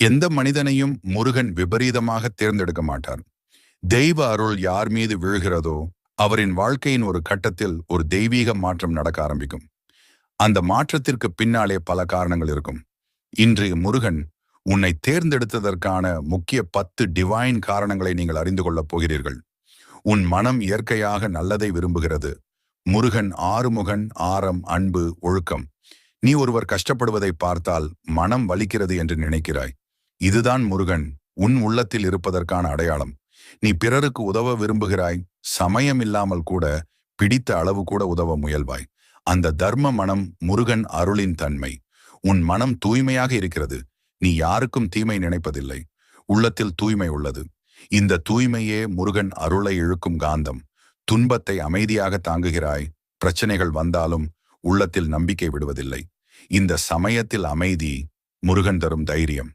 எந்த மனிதனையும் முருகன் விபரீதமாக தேர்ந்தெடுக்க மாட்டார். தெய்வ அருள் யார் மீது விழுகிறதோ அவரின் வாழ்க்கையின் ஒரு கட்டத்தில் ஒரு தெய்வீக மாற்றம் நடக்க ஆரம்பிக்கும். அந்த மாற்றத்திற்கு பின்னாலே பல காரணங்கள் இருக்கும். இன்று முருகன் உன்னை தேர்ந்தெடுத்ததற்கான முக்கிய 10 டிவைன் காரணங்களை நீங்கள் அறிந்து கொள்ளப் போகிறீர்கள். உன் மனம் இயற்கையாக நல்லதை விரும்புகிறது. முருகன் ஆறுமுகன், ஆரம், அன்பு, ஒழுக்கம். நீ ஒருவர் கஷ்டப்படுவதை பார்த்தால் மனம் வலிக்கிறது என்று நினைக்கிறாய். இதுதான் முருகன் உன் உள்ளத்தில் இருப்பதற்கான அடையாளம். நீ பிறருக்கு உதவ விரும்புகிறாய், சமயம் இல்லாமல் கூட, பிடித்த அளவு கூட உதவ முயல்வாய். அந்த தர்ம மனம் முருகன் அருளின் தன்மை. உன் மனம் தூய்மையாக இருக்கிறது. நீ யாருக்கும் தீமை நினைப்பதில்லை. உள்ளத்தில் தூய்மை உள்ளது. இந்த தூய்மையே முருகன் அருளை இழுக்கும் காந்தம். துன்பத்தை அமைதியாக தாங்குகிறாய். பிரச்சனைகள் வந்தாலும் உள்ளத்தில் நம்பிக்கை விடுவதில்லை. இந்த சமயத்தில் அமைதி முருகன் தரும் தைரியம்.